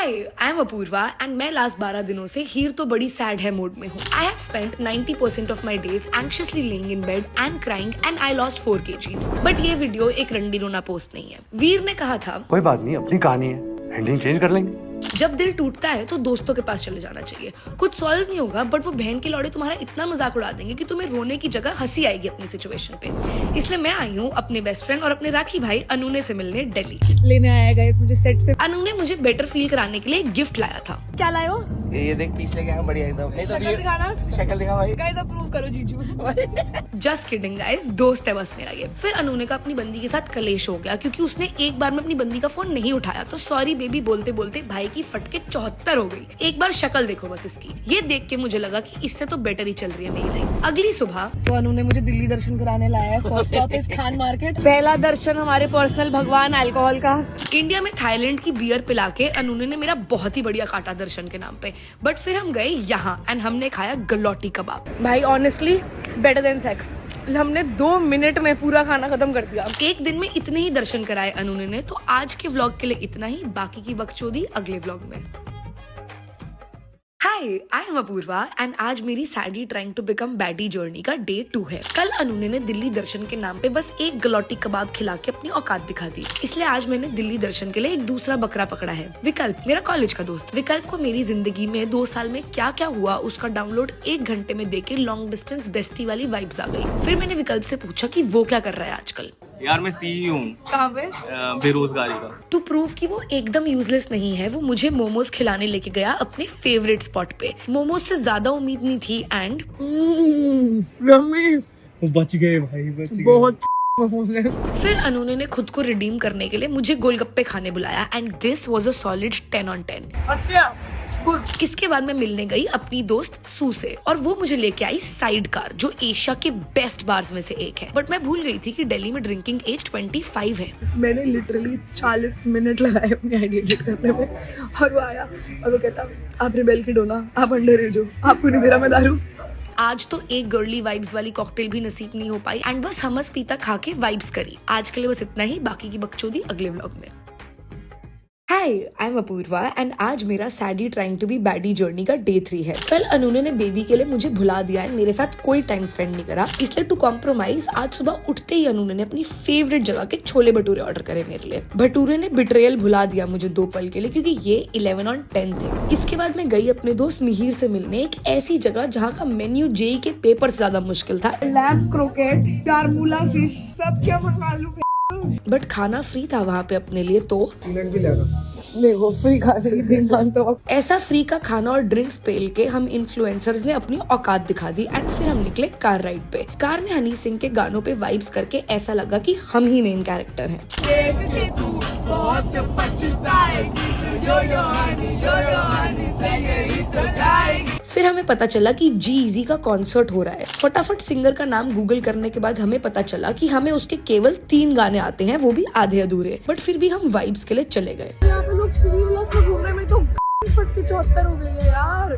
Hi, I am Apoorva and मैं last 12 दिनों से हीर तो बड़ी सैड है मूड में हूँ। I have spent 90% of my days anxiously laying in bed and crying and I lost 4 kgs। But ये वीडियो एक रंडी रोना पोस्ट नहीं है। वीर ने कहा था कोई बात नहीं, अपनी कहानी है, एंडिंग चेंज कर लेंगे। जब दिल टूटता है तो दोस्तों के पास चले जाना चाहिए। कुछ सॉल्व नहीं होगा बट वो बहन के लौड़े तुम्हारा इतना मजाक उड़ा देंगे कि तुम्हें रोने की जगह हंसी आएगी अपनी सिचुएशन पे। इसलिए मैं आई हूँ अपने बेस्ट फ्रेंड और अपने राखी भाई अनूने से मिलने दिल्ली। लेने आया गाइस मुझे सेट से। अनु ने मुझे बेटर फील कराने के लिए एक गिफ्ट लाया था। क्या लाए हो? ये देख पीस लेके आया बढ़िया एकदम। नहीं तो शक्ल दिखाना। शक्ल दिखा भाई। गाइस अप्रूव करो जीजू। जस्ट किडिंग गाइस, दोस्त है बस मेरा ये। फिर अनूने का अपनी बंदी के साथ कलेश हो गया क्योंकि उसने एक बार में अपनी बंदी का फोन नहीं उठाया तो सॉरी बेबी बोलते बोलते भाई की फटके 74 हो गई। एक बार शक्ल देखो बस इसकी। ये देख के मुझे लगा कि इससे तो बेटर ही चल रही है मेरी लाइफ। अगली सुबह तो अनु ने मुझे दिल्ली दर्शन कराने लाया है। First stop is Khan market. पहला दर्शन हमारे पर्सनल भगवान अल्कोहल का। इंडिया में थाईलैंड की बियर पिला के अनूने ने मेरा बहुत ही बढ़िया काटा दर्शन के नाम पे। बट फिर हम गए यहाँ एंड हमने खाया गलौटी कबाब। भाई ऑनेस्टली बेटर देन सेक्स। हमने 2 मिनट में पूरा खाना खत्म कर दिया। एक दिन में इतने ही दर्शन कराए अनूने ने। तो आज के व्लॉग के लिए इतना ही, बाकी की बकचोदी अगले व्लॉग में। Hi, I am Apoorva and आज मेरी saddie trying to become baddie journey का डे 2 है। कल अनूने ने दिल्ली दर्शन के नाम पे बस एक गलौटी कबाब खिला के अपनी औकात दिखा दी। इसलिए आज मैंने दिल्ली दर्शन के लिए एक दूसरा बकरा पकड़ा है, विकल्प, मेरा कॉलेज का दोस्त। विकल्प को मेरी जिंदगी में 2 साल में क्या क्या हुआ उसका डाउनलोड 1 घंटे में देके लॉन्ग डिस्टेंस बेस्टी वाली वाइब्स आ गई। फिर मैंने विकल्प से पूछा कि वो क्या कर रहा है आजकल। यार मैं सीई हूँ कहाँ पे? बेरोजगारी का। टू प्रूव कि वो एकदम यूजलेस नहीं है, वो मुझे मोमोज खिलाने लेके गया अपने फेवरेट स्पॉट पे। मोमोज से ज्यादा उम्मीद नहीं थी एंड बच गए भाई, बच गए। बहुत फिर अनूने ने खुद को रिडीम करने के लिए मुझे गोलगप्पे खाने बुलाया and this was a solid 10 on 10। इसके बाद मैं मिलने गई अपनी दोस्त सू से और वो मुझे लेके आई साइड कार, जो एशिया के बेस्ट बार्स में से एक है। बट मैं भूल गई थी कि दिल्ली में ड्रिंकिंग एज 25 है। मैंने लिटरली 40 मिनट लगाए अपनी आईडी एडिट करने में और वो आया और वो कहता आप रिबेल किड हो ना, आप अंडर एज हो, आपको नहीं दे रहा मैं दारू। आज तो एक गर्ली वाइब्स वाली कॉकटेल भी नसीब नहीं हो पाई एंड बस हमस पीता खा के वाइब्स करी। आज के लिए बस इतना ही, बाकी की बकचोदी अगले व्लॉग में। Hi, I am Apoorva and आज मेरा saddie trying to be baddie journey का डे 3 है। कल अनूने ने बेबी के लिए मुझे भुला दिया है, मेरे साथ कोई टाइम स्पेंड नहीं करा। इसलिए टू कॉम्प्रोमाइज आज सुबह उठते ही अनूने ने अपनी फेवरेट जगह के छोले भटूरे ऑर्डर करे मेरे लिए। भटूरे ने बिट्रेयल भुला दिया मुझे 2 पल के लिए क्योंकि ये 11 on 10 थे। इसके बाद मैं गई अपने दोस्त मिहिर से मिलने एक ऐसी जगह जहाँ का मेन्यू जेई के पेपर से ज्यादा मुश्किल था। लैम्प क्रोकेट, टारमूला फिश, सब क्या बनवा लूं बट खाना फ्री था वहाँ पे अपने लिए, तो देखो फ्री खाने की डिमांड तो ऐसा फ्री का खाना और ड्रिंक्स पेल के हम इन्फ्लुएंसर्स ने अपनी औकात दिखा दी एंड फिर हम निकले कार राइड पे। कार में हनी सिंह के गानों पे वाइब्स करके ऐसा लगा कि हम ही मेन कैरेक्टर हैं। फिर हमें पता चला कि G-Eazy का कॉन्सर्ट हो रहा है। फटाफट सिंगर का नाम गूगल करने के बाद हमें पता चला कि हमें उसके केवल 3 गाने आते हैं, वो भी आधे अधूरे। बट फिर भी हम वाइब्स के लिए चले गए। यहाँ पे लोग स्लीवलेस में घूम रहे हैं, तो फटके 74 हो गई है यार।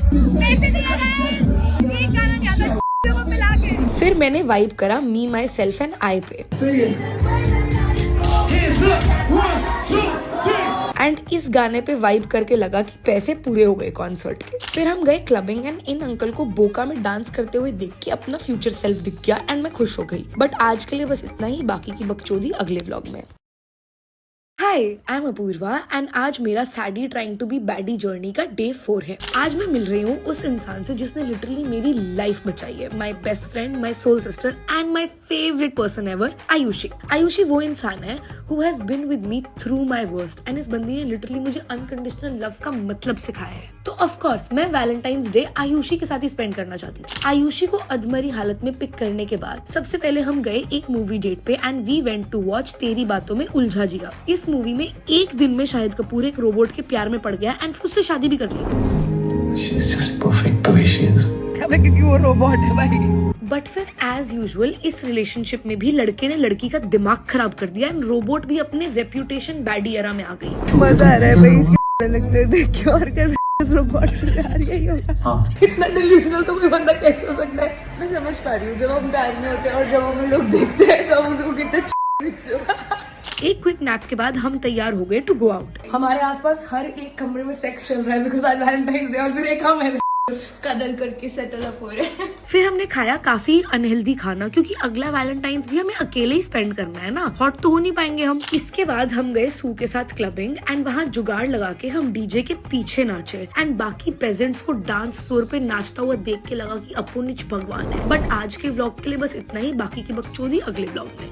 फिर मैंने वाइब करा मी माई सेल्फ एंड आई पे एंड इस गाने पे वाइब करके लगा कि पैसे पूरे हो गए कॉन्सर्ट के। फिर हम गए क्लबिंग एंड इन अंकल को बोका में डांस करते हुए देख के अपना फ्यूचर सेल्फ दिख गया एंड मैं खुश हो गई। बट आज के लिए बस इतना ही, बाकी की बकचोदी अगले व्लॉग में। Hi, I am Apoorva and आज मेरा saddie trying to be baddie journey का डे 4 है। आज मैं मिल रही हूँ उस इंसान से जिसने लिटरली मेरी लाइफ बचाई है। My best friend, my soul sister and my favourite person ever, Ayushi. Ayushi वो इंसान है who has been with me through my worst and इस बंदी ने लिटरली मुझे अनकंडीशनल लव का मतलब सिखाया है। तो ऑफ कोर्स मैं वैलेंटाइंस डे आयुषी के साथ ही स्पेंड करना चाहती थी। आयुषी को अधमरी हालत में पिक करने के बाद सबसे पहले हम गए एक मूवी डेट पे and we went to watch Teri Baaton में उलझा जिया। इस मूवी में एक दिन में शाहिद कपूर एक रोबोट के प्यार में पड़ गया एंड फिर उससे शादी भी कर ली। She's just perfect the way she is. क्योंकि वो रोबोट है भाई। बट फिर एज यूजुअल इस रिलेशनशिप में भी लड़के ने लड़की का दिमाग खराब कर दिया एंड रोबोट भी अपने रेप्यूटेशन बैडी एरा में आ गई। मजा आ रहा है भाई इसके लगते देख के और कर रोबोट प्यार यही होगा। इतना डिल्यूजनल तो कोई बंदा कैसे हो सकता है? मैं समझ पा रही हूँ जब हम प्यार में होते हैं और जब हमें लोग देखते हैं तो हम उसको कितने एक क्विक नैप के बाद हम तैयार हो गए टू गो आउट। हमारे आसपास हर एक कमरे में सेक्स चल रहा है बिकॉज आज वैलेंटाइंस डे और फिर एक हम है कदर करके सेटल अप हो रहे हैं। फिर हमने खाया काफी अनहेल्दी खाना क्योंकि अगला वैलेंटाइंस भी हमें अकेले ही स्पेंड करना है ना, हॉट तो हो नहीं पाएंगे हम। इसके बाद हम गए सू के साथ क्लबिंग एंड वहाँ जुगाड़ लगा के हम डीजे के पीछे नाचे एंड बाकी पेजेंट्स को डांस फ्लोर पे नाचता हुआ देख के लगा कि अपुनिच भगवान है। बट आज के व्लॉग के लिए बस इतना ही, बाकी की बकचोदी अगले व्लॉग में।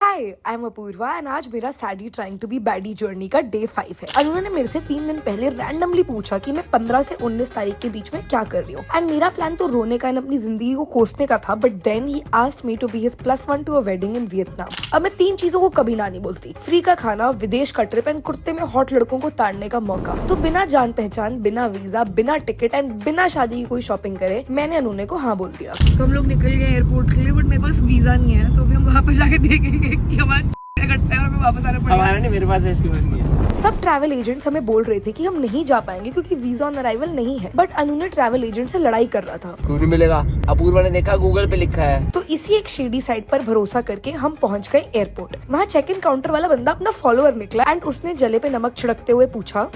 Hi, I am Apoorva and आज मेरा saddie trying to be baddie journey का डे 5 है। और उन्होंने मेरे से 3 दिन पहले रैंडमली पूछा कि मैं 15 से 19 तारीख के बीच में क्या कर रही हूँ एंड मेरा प्लान तो रोने का एंड अपनी जिंदगी को कोसने का था, but then he asked me to be his +1 to a wedding in Vietnam. अब मैं 3 चीजों को कभी ना नहीं बोलती, फ्री का खाना, विदेश का ट्रिप एंड कुर्ते में हॉट लड़कों को ताड़ने का मौका। तो बिना जान पहचान, बिना वीजा, बिना टिकट एंड बिना शादी की कोई शॉपिंग करे मैंने अनूने को हाँ बोल दिया। तो हम लोग निकल गए एयरपोर्ट के लिए, बट मेरे पास वीजा नहीं है, तो अभी हम वहाँ पे जाके देखेंगे कि हमारा इकट्ठा है और हमें वापस आना पड़ेगा। हमारा नहीं, मेरे पास इसकी बात नहीं है। सब ट्रैवल एजेंट्स हमें बोल रहे थे कि हम नहीं जा पाएंगे क्योंकि वीजा ऑन अराइवल नहीं है, बट अनु ने ट्रैवल एजेंट से लड़ाई कर रहा था। क्यों नहीं मिलेगा? अपूर्वा ने देखा गूगल पे लिखा है। तो इसी एक शेडी साइट पर भरोसा करके हम पहुंच गए एयरपोर्ट। वहाँ चेक इन काउंटर वाला बंदा अपना फॉलोअर निकला एंड उसने जले पे नमक छिड़कते हुए पूछा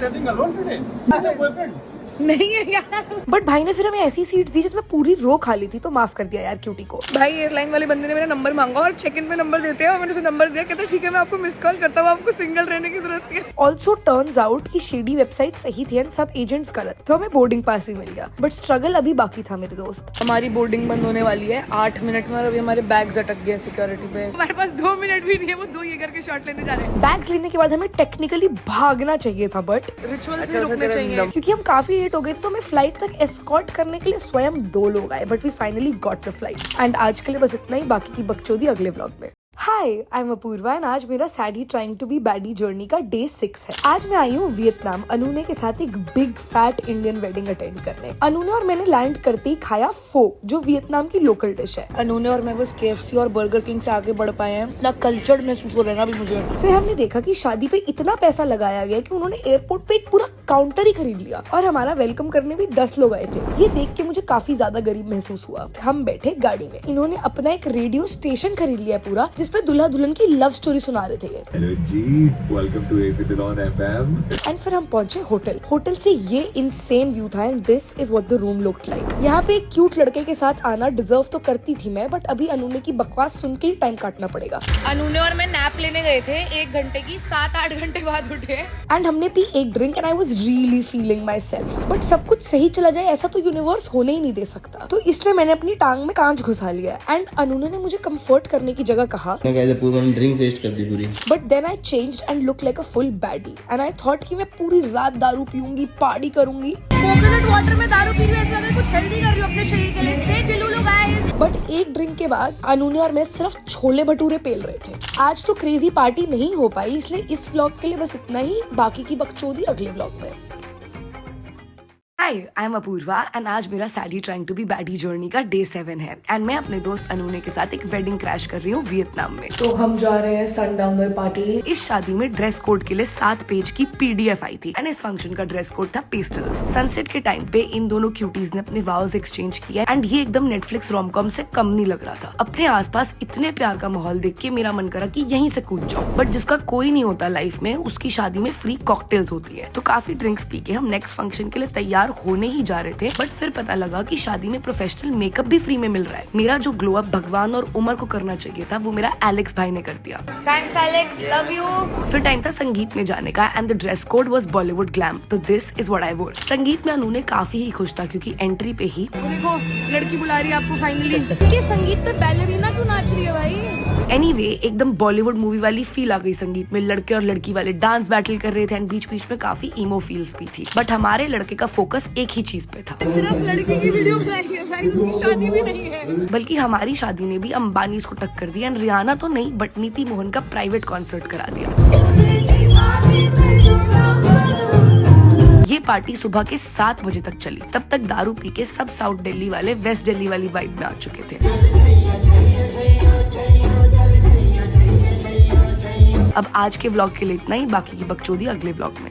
नहीं है यार। बट भाई ने फिर हमें ऐसी सीट्स दी जिसमें पूरी रो खाली थी, तो माफ कर दिया यार क्यूटी को। भाई एयरलाइन वाले बंदे ने मेरा नंबर मांगा और चेक इन में नंबर देते हैं और मैंने उसे नंबर दिया, कहते ठीक है मैं आपको मिस कॉल करता हूँ, आपको सिंगल रहने की जरूरत है। ऑल्सो टर्न्स आउट की शेडी वेबसाइट सही थी एंड सब एजेंट्स गलत, तो हमें बोर्डिंग पास भी मिल गया, बट स्ट्रगल अभी बाकी था मेरे दोस्त। हमारी बोर्डिंग बंद होने वाली है 8 मिनट में और अभी हमारे बैग्स अटक गए सिक्योरिटी पे। हमारे पास 2 मिनट भी नहीं है, वो 2 ये करके शॉट लेने जा रहे हैं। बैग्स लेने के बाद हमें टेक्निकली भागना चाहिए था, बट रिचुअल्स भी रुकने चाहिए क्योंकि हम काफी लेट हो गए थे, तो हमें फ्लाइट तक एस्कॉर्ट करने के लिए स्वयं 2 लोग आए, but we finally got the flight. And आज के लिए बस इतना ही, बाकी की बकचोदी अगले व्लॉग में। Hi, I am Apoorva and आज मेरा saddie trying to be baddie journey का डे 6 है। आज मैं आई हूँ वियतनाम अनूने के साथ एक big fat Indian wedding attend करने। अनूने और मैंने लैंड करते ही खाया फो, जो वियतनाम की लोकल डिश है। अनूने और मैं बस KFC और बर्गर किंग से आगे बढ़ पाए हैं, ना कल्चर्ड महसूस हो रहा है ना अभी मुझे। फिर हमने देखा कि शादी पे इतना पैसा लगाया गया कि उन्होंने एयरपोर्ट पे एक पूरा काउंटर ही खरीद लिया और हमारा वेलकम करने भी 10 लोग आए थे। ये देख के मुझे काफी ज्यादा गरीब महसूस हुआ। हम बैठे गाड़ी में, इन्होंने अपना एक रेडियो स्टेशन खरीद लिया पूरा, जिसपे दूल्हा दुल्हन की लव स्टोरी सुना रहे थे। हेलो जी, वेलकम टू एपिथलॉन FM। एंड फिर हम पहुंचे होटल। होटल से ये इनसेन व्यू था and this is what the room looked like. यहाँ पे एक क्यूट लड़के के साथ आना डिजर्व तो करती थी मैं, बट अभी अनूने की बकवास सुन के ही टाइम काटना पड़ेगा। अनूने और मैं नैप लेने गए थे 1 घंटे की, 7-8 घंटे बाद उठे एंड हमने पी एक drink and I was really feeling my self. But सब कुछ सही चला जाए ऐसा तो यूनिवर्स होने ही नहीं दे सकता, तो इसलिए मैंने अपनी टांग में कांच घुसा लिया एंड अनूने ने मुझे कंफर्ट करने की जगह कहा ड्रिंक वेस्ट कर दी पूरी। But then I changed and look like a full baddie and I thought कि मैं पूरी रात दारू पीऊंगी, पार्टी करूंगी। कोकोनट वाटर में दारू पी रही हूं, ऐसा लग रहा है कुछ हेल्दी कर रही हूं अपने शरीर के लिए। स्टे टिलुलु गाइस। बट एक ड्रिंक के बाद अनूने और मैं सिर्फ छोले भटूरे पेल रहे थे। आज तो क्रेजी पार्टी नहीं हो पाई, इसलिए इस व्लॉग के लिए बस इतना ही, बाकी की बकचोदी अगले व्लॉग में। Hi, I am Apoorva and आज मेरा saddie trying to be baddie journey का डे 7 है एंड मैं अपने दोस्त अनूने के साथ एक वेडिंग क्रैश कर रही हूँ वियतनाम में। तो हम जा रहे हैं सनडाउनर पार्टी। इस शादी में ड्रेस कोड के लिए 7 पेज की PDF आई थी एंड इस फंक्शन का ड्रेस कोड था पेस्टल्स। सनसेट के टाइम पे इन दोनों क्यूटीज ने अपने वाउज एक्सचेंज किया एंड ये एकदम नेटफ्लिक्स रोमकॉम से कम नहीं लग रहा था। अपने आसपास इतने प्यार का माहौल देख के मेरा मन करा कि यहीं से कूद जाऊं, बट जिसका कोई नहीं होता लाइफ में, उसकी शादी में फ्री कॉकटेल्स होती है। तो काफी ड्रिंक्स पी के हम नेक्स्ट फंक्शन के लिए तैयार होने ही जा रहे थे, बट फिर पता लगा कि शादी में प्रोफेशनल मेकअप भी फ्री में मिल रहा है। मेरा जो ग्लो अप भगवान और उमर को करना चाहिए था, वो मेरा एलेक्स भाई ने कर दिया। Thanks Alex, love you. फिर टाइम था संगीत में जाने का and the dress code was Bollywood glam, तो दिस इज व्हाट आई वोर। संगीत में अनूने काफी ही खुश था क्योंकि एंट्री पे ही देखो लड़की बुला रही है आपको फाइनली। ये संगीत पे बैलरीना क्यों नाच रही है भाई? एनीवे एकदम बॉलीवुड मूवी वाली फील आ गई संगीत में। लड़के और लड़की वाले डांस बैटल कर रहे थे एंड बीच बीच में काफी ईमो फील्स भी थी, बट हमारे लड़के का फोकस एक ही चीज पे था। सिर्फ लड़की की वीडियो बनाई है भाई, उसकी शादी भी नहीं है। बल्कि हमारी शादी ने भी अंबानी को टक्कर दी एंड रियाना तो नहीं, बट नीति मोहन का प्राइवेट कॉन्सर्ट करा दिया। ये पार्टी सुबह के 7 बजे तक चली। तब तक दारू पी के सब साउथ दिल्ली वाले वेस्ट दिल्ली वाली वाइब में आ चुके थे। अब आज के व्लॉग के लिए इतना ही, बाकी की बकचोदी अगले व्लॉग में।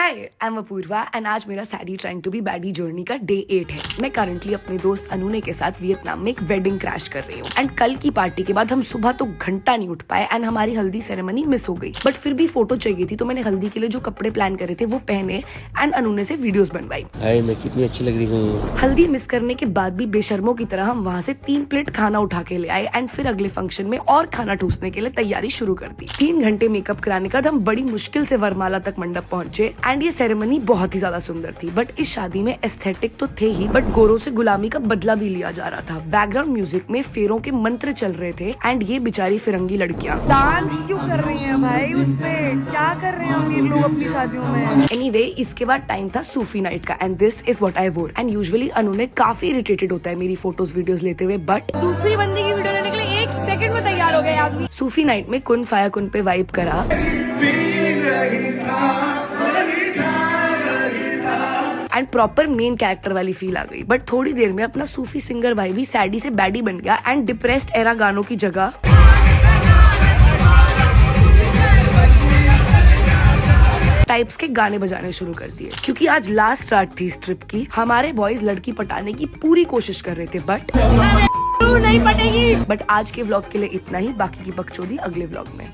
Hi I am Apoorva and आज मेरा saddie trying to be baddie journey का डे 8 है। मैं करंटली अपने दोस्त अनुने के साथ वियतनाम में एक वेडिंग क्रैश कर रही हूँ एंड कल की पार्टी के बाद हम सुबह तो घंटा नहीं उठ पाए एंड हमारी हल्दी सेरेमनी मिस हो गई। बट फिर भी फोटो चाहिए थी तो मैंने हल्दी के लिए जो कपड़े प्लान करे थे वो पहने एंड अनुने से वीडियोस बनवाई। हाय, मैं कितनी अच्छी लग रही हूँ। हल्दी मिस करने के बाद भी बेशर्मों की तरह हम वहाँ से 3 प्लेट खाना उठा के ले आए एंड फिर अगले फंक्शन में और खाना ठूसने के लिए तैयारी शुरू कर दी। 3 घंटे मेकअप कराने के बाद हम बड़ी मुश्किल से वरमाला तक मंडप पहुंचे एंड ये सेरेमनी बहुत ही ज्यादा सुंदर थी। बट इस शादी में एस्थेटिक तो थे ही बट गोरों से गुलामी का बदला भी लिया जा रहा था। बैकग्राउंड म्यूजिक में फेरों के मंत्र चल रहे थे एंड ये बेचारी फिरंगी लड़कियां डांस क्यों कर रही हैं भाई? उसपे क्या कर रहे हैं अमीर लोग अपनी शादियों में? एनीवे, इसके बाद टाइम था सूफी नाइट का and this is what I wore. And usually अनु ने काफी इरिटेटेड होता है मेरी फोटोज वीडियोस लेते हुए बट दूसरी बंदी की वीडियो लेने के लिए 1 सेकंड में तैयार हो गए आदमी। सूफी नाइट में कुन फाया कुन पे वाइब करा एंड प्रॉपर मेन कैरेक्टर वाली फील आ गई। बट थोड़ी देर में अपना सूफी सिंगर भाई भी सैडी से बैडी बन गया एंड डिप्रेस्ड एरा गानों की जगह टाइप्स के गाने बजाने शुरू कर दिए। क्योंकि आज लास्ट रात थी इस ट्रिप की। हमारे बॉयज लड़की पटाने की पूरी कोशिश कर रहे थे बट नहीं पटेगी। बट आज के व्लॉग के लिए इतना ही। बाकी की बकचोदी अगले व्लॉग में।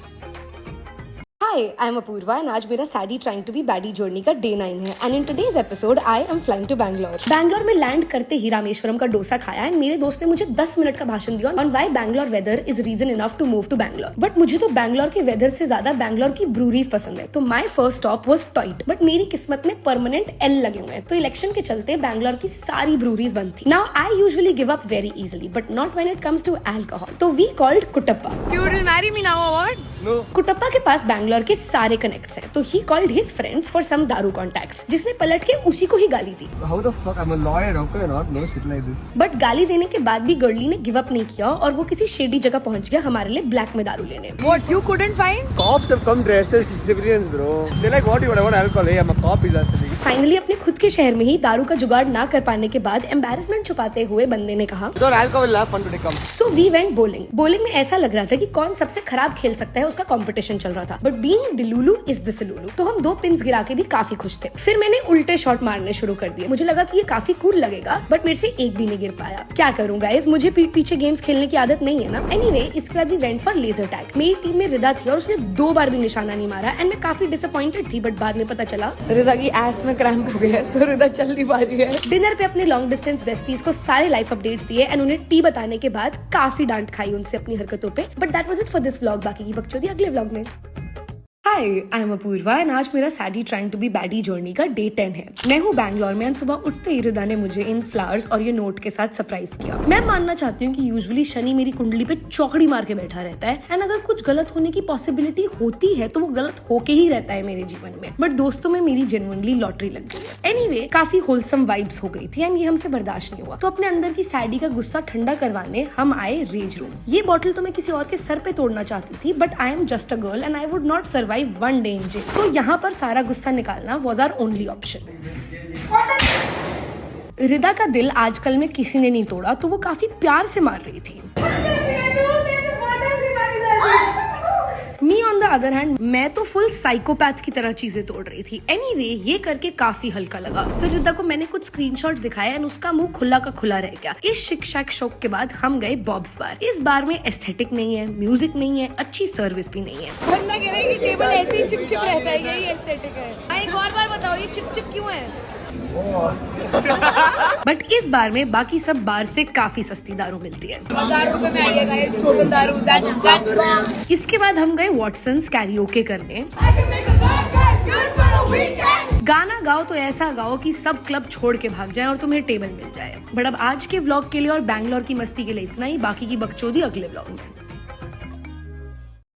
Hi I am Apoorva and आज मेरा saddie trying to be baddie journey का डे 9 है and in today's episode I am flying to Bangalore में लैंड करते ही रामेश्वरम का डोसा खाया एंड मेरे दोस्त ने मुझे 10 मिनट का भाषण दिया on why Bangalore weather is reason enough to move to Bangalore. But मुझे तो बैंगलोर के वेदर से ज्यादा बैंगलोर की ब्रूरीज पसंद है तो my first stop was Toit. But मेरी किस्मत में परमानेंट एल लगे हुए हैं तो इलेक्शन के चलते बैंगलोर की सारी ब्रूरीज बंद थी। Now I usually give up very easily but not when it comes to alcohol. तो we called Kuttappa. You will marry me now or what? Kuttappa के पास बैंगलोर के सारे कनेक्ट्स हैं तो ही called his friends for some दारू कॉन्टैक्ट्स जिसने पलट के उसी को ही गाली दी। How the fuck? I'm a lawyer. How can I not know shit like this? But गाली देने के बाद भी गर्ली ने गिव अप नहीं किया और वो किसी शेडी जगह पहुंच गया हमारे लिए ब्लैक में दारू लेने। What you couldn't find? Cops have come dressed as civilians, bro. They're like, what do you want? I want alcohol. Hey, I'm a cop. Is that finally अपने खुद के शहर में ही दारू का जुगाड़ ना कर पाने के बाद एम्बैरेसमेंट छुपाते हुए बंदे ने कहा Without alcohol, we'll have fun today. Come. So we went bowling. Bowling में ऐसा लग रहा था कि कौन सबसे खराब खेल सकता है उसका कंपटीशन चल रहा था बट बीइंग डिलुलू इज द सिलुलू तो हम 2 पिन्स गिरा के भी काफी खुश थे। फिर मैंने उल्टे शॉट मारने शुरू कर दिए। मुझे लगा कि ये काफी कूल लगेगा बट मेरे से एक भी नहीं गिर पाया। क्या करूं गाइस, मुझे पीठ पीछे गेम्स खेलने की आदत नहीं है ना। एनीवे, इसके बाद we went for laser tag. मेरी टीम में रिदा थी और उसने 2 बार भी निशाना नहीं मारा एंड मैं काफी डिसअपॉइंटेड थी बट बाद में पता चला रिदा की एस में क्रैम्प हो गया तो रिदा चल नहीं पा रही है। डिनर पे अपने लॉन्ग डिस्टेंस बेस्टीज को सारे लाइफ अपडेट्स दिए एंड उन्हें टी बताने के बाद काफी डांट खाई उनसे अपनी हरकतों पे। But that was it for this vlog. बाकी की बकचोदी अगले व्लॉग में। Hi I am Apoorva and आज मेरा saddie trying to be baddie journey का डे 10 है। मैं हूँ बैंगलोर में एंड सुबह उठते ही रिदा ने मुझे इन फ्लावर्स और ये नोट के साथ सरप्राइज किया। मैं मानना चाहती हूँ कि यूजुअली शनि मेरी कुंडली पे चौकड़ी मार के बैठा रहता है एंड अगर कुछ गलत होने की पॉसिबिलिटी होती है तो वो गलत होके ही रहता है मेरे जीवन में। बट दोस्तों में मेरी जेन्युइनली लॉटरी लग गई है। एनीवे, काफी होलसम वाइब्स हो गई थी एंड ये हमसे बर्दाश्त नहीं हुआ तो अपने अंदर की सैडी का गुस्सा ठंडा करवाने हम आए रेज रूम। ये बॉटल तो मैं किसी और के सर पे तोड़ना चाहती थी but I am just a girl and I would not survive 1 day in jail. तो यहाँ पर सारा गुस्सा निकालना was our only option. Rida का दिल आजकल में किसी ने नहीं तोड़ा तो वो काफी प्यार से मार रही थी। Me on the other hand, मैं तो फुल साइकोपैथ की तरह चीजें तोड़ रही थी। एनीवे, ये करके काफी हल्का लगा। फिर रिदा को मैंने कुछ स्क्रीनशॉट्स दिखाए एंड उसका मुंह खुला का खुला रह गया। इस शिक शैक शौक के बाद हम गए बॉब्स बार। इस बार में एस्थेटिक नहीं है, म्यूजिक नहीं है, अच्छी सर्विस भी नहीं है। बंदा कह रहा है कि टेबल ऐसे ही चिप चिप रहता है, यही एस्थेटिक है। एक और बार बताओ ये चिप चिप क्यों है? बट इस बार में बाकी सब बार से काफी सस्ती दारू मिलती है। 1000 रुपए में आइएगा इस टोटल दारू। That's wrong. इसके बाद हम गए वॉटसन्स कैरियोके करने। गाना गाओ तो ऐसा गाओ कि सब क्लब छोड़ के भाग जाए और तुम्हें टेबल मिल जाए। बट अब आज के व्लॉग के लिए और बैंगलोर की मस्ती के लिए इतना ही। बाकी की बकचोदी अगले व्लॉग में।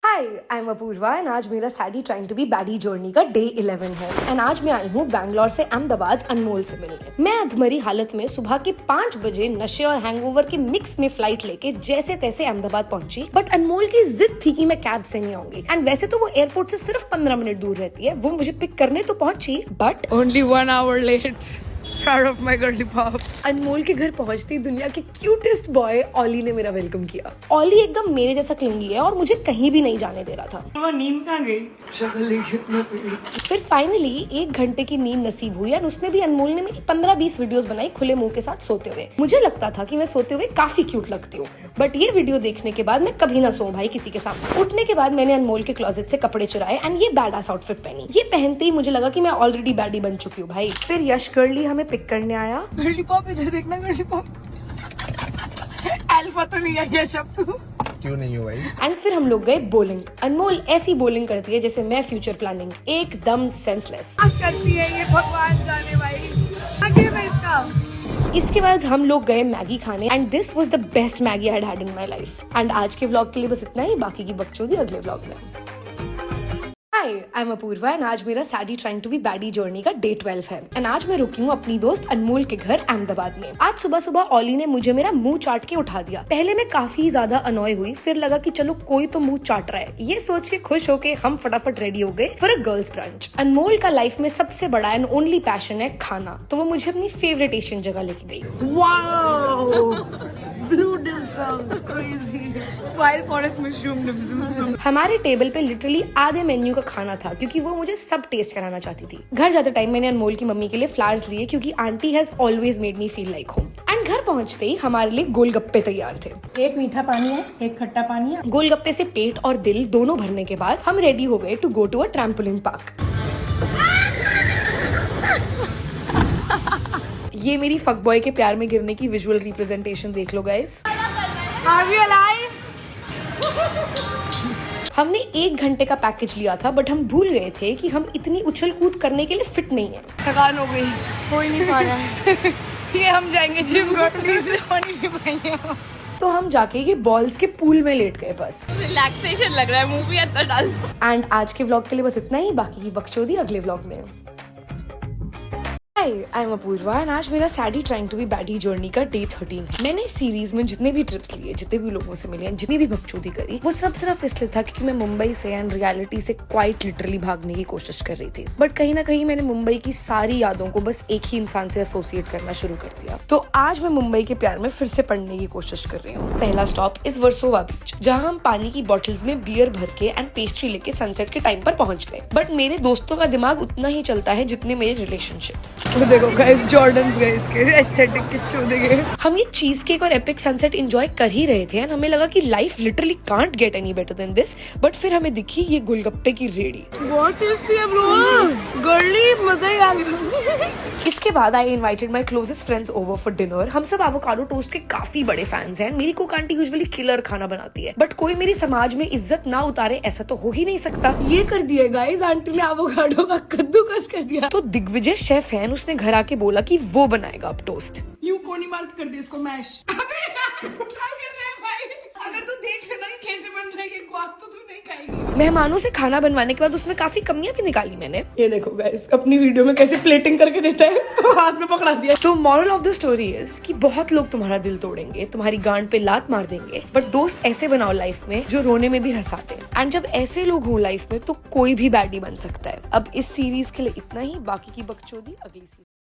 Hi I am Apoorva and आज मेरा saddie trying to be baddie journey का डे 11 है एंड आज मैं आई हूँ बैंगलोर से अहमदाबाद अनमोल से मिलने। मैं अधमरी हालत में सुबह के 5 बजे नशे और हैंगओवर के मिक्स में फ्लाइट लेके जैसे तैसे अहमदाबाद पहुंची बट अनमोल की जिद थी कि मैं कैब से नहीं आऊंगी एंड वैसे तो वो एयरपोर्ट से सिर्फ 15 मिनट दूर रहती है। वो मुझे पिक करने तो पहुंची but Only 1 hour late. Proud of my girly pop. अनमोल के घर पहुंचते ही दुनिया के क्यूटेस्ट बॉय ऑली ने मेरा वेलकम किया। ऑली एकदम मेरे जैसा क्लिंगी है और मुझे कहीं भी नहीं जाने दे रहा था। नींद कहाँ गई? शक्ल देखिए इतना पीली। फिर फाइनली 1 घंटे की नींद नसीब हुई और उसमें भी अनमोल ने मेरी 15-20 वीडियोस बनाई खुले मुंह के साथ सोते हुए। मुझे लगता था कि मैं सोते हुए काफी क्यूट लगती हूँ, बट ये वीडियो देखने के बाद मैं कभी ना सोऊं भाई किसी के सामने। उठने के बाद मैंने अनमोल के क्लोजेट से कपड़े चुराए एंड ये बैडास आउटफिट पहनी। ये पहनते ही मुझे लगा कि मैं ऑलरेडी बैडी बन चुकी हूँ भाई। फिर यश गर्ली हमें पिक करने आया। गर्ली पॉप इधर देखना, गर्ली पॉप। अल्फा तो नहीं है शब्द। क्यों नहीं हो भाई? एंड फिर हम लोग गए बोलिंग। अनमोल ऐसी बोलिंग करती है जैसे मैं फ्यूचर प्लानिंग, एकदम सेंसलेस। करती है ये, भगवान जाने भाई। आगे मैं इसका। इसके बाद हम लोग गए मैगी खाने and this was the best Maggi I had in my life. And आज के व्लॉग के लिए बस इतना ही, बाकी की बकचोदी अगले व्लॉग में। Hi, I am Apoorva and आज मेरा saddie trying to be baddie journey का डे 12 है एंड आज मैं रुकी हूँ अपनी दोस्त अनमोल के घर अहमदाबाद में। आज सुबह सुबह ऑली ने मुझे मेरा मुंह चाट के उठा दिया। पहले मैं काफी ज्यादा अनॉय हुई, फिर लगा कि चलो कोई तो मुंह चाट रहा है। ये सोच के खुश होके हम फटाफट रेडी हो गए फॉर अ गर्ल्स ब्रंच। अनमोल का लाइफ में सबसे बड़ा एंड ओनली पैशन है खाना, तो वो मुझे अपनी फेवरेट एशियन जगह लेके गई। Wow, blue dim sums, crazy. Wild forest mushroom dim sums. हमारे टेबल पे लिटरली आधे मेन्यू का खाना था क्योंकि वो मुझे सब टेस्ट कराना चाहती थी। घर जाते टाइम मैंने अनमोल की मम्मी के लिए फ्लावर्स लिए क्योंकि aunty has always made me feel like home. And घर पहुंचते ही हमारे लिए गोलगप्पे तैयार थे। एक मीठा पानी है, एक खट्टा पानी है। गोलगप्पे से पेट और दिल दोनों भरने के बाद हम रेडी हो गए to go to a trampoline park. ये मेरी फकबॉय के प्यार में गिरने की विजुअल रिप्रेजेंटेशन देख लो गाइस। Are we alive? हमने 1 घंटे का पैकेज लिया था बट हम भूल गए थे कि हम इतनी उछल कूद करने के लिए फिट नहीं है। थकान हो गई, हो ही नहीं पा रहा है। ये हम जाएंगे जिम को, प्लीज पानी नहीं पाएंगे। तो हम जाके ये बॉल्स के पूल में लेट गए बस। रिलैक्सेशन लग रहा है, मूवी अंदर डाल दो। एंड आज के व्लॉग के लिए बस इतना ही, बाकी की बकचोदी अगले व्लॉग में। Hi, I am Apoorva and आज मेरा saddie trying to be baddie journey का डे 13 है। मैंने इस सीरीज में जितने भी ट्रिप्स लिए, जितने भी लोगों से मिले, जितनी भी बकचोदी करी, वो सब सिर्फ इसलिए था क्योंकि मैं मुंबई से एंड रियलिटी से क्वाइट लिटरली भागने की कोशिश कर रही थी। बट कहीं ना कहीं मैंने मुंबई की सारी यादों को बस एक ही इंसान से एसोसिएट करना शुरू कर दिया। तो आज मैं मुंबई के प्यार में फिर से पढ़ने की कोशिश कर रही हूँ। पहला स्टॉप इज वर्सोवा बीच, जहाँ हम पानी की बॉटल्स में बियर भर के एंड पेस्ट्री लेके सनसेट के टाइम पर पहुंच गए। बट मेरे दोस्तों का दिमाग उतना ही चलता है जितने मेरे रिलेशनशिप्स। देखो गाइस, जॉर्डन्स गए इसके एस्थेटिक के चूदे गए। हम ये चीज केक और एपिक सनसेट एंजॉय कर ही रहे थे एंड हमें लगा कि life literally can't get any better than this. But फिर हमें दिखी ये गोलगप्पे की रेडी। बहुत टेस्टी है ब्रो, गर्ली, मजा ही आ गया। इसके बाद आई invited my closest friends over for dinner. हम सब एवोकाडो टोस्ट के काफी बड़े फैंस हैं। मेरी कुक आंटी यूजुअली किलर खाना बनाती है, बट कोई मेरी समाज में इज्जत ना उतारे ऐसा तो हो ही नहीं सकता। ये कर दिया गाइस, आंटी ने एवोकाडो का कद्दूकस कर दिया। तो दिग्विजय शेफ है, उसने घर आके बोला कि वो बनाएगा अब टोस्ट। यूं कोनी मार कर दिया इसको मैश। क्या कर रहे हैं भाई? अगर तू देख लेना कि कैसे बन रहा है ये गुआक तो तू नहीं खाएगी। मेहमानों से खाना बनवाने के बाद उसमें काफी कमियां भी निकाली मैंने। ये देखो गाइस, अपनी वीडियो में कैसे प्लेटिंग करके देता है, हाथ में पकड़ा दिया। तो moral of the story is कि बहुत लोग तुम्हारा दिल तोड़ेंगे, तुम्हारी गांड पे लात मार देंगे, बट दोस्त ऐसे बनाओ लाइफ में जो रोने में भी हंसाते हैं। एंड जब ऐसे लोग हो लाइफ में तो कोई भी बैडी बन सकता है। अब इस सीरीज के लिए इतना ही, बाकी की बकचोदी अगली सीरीज।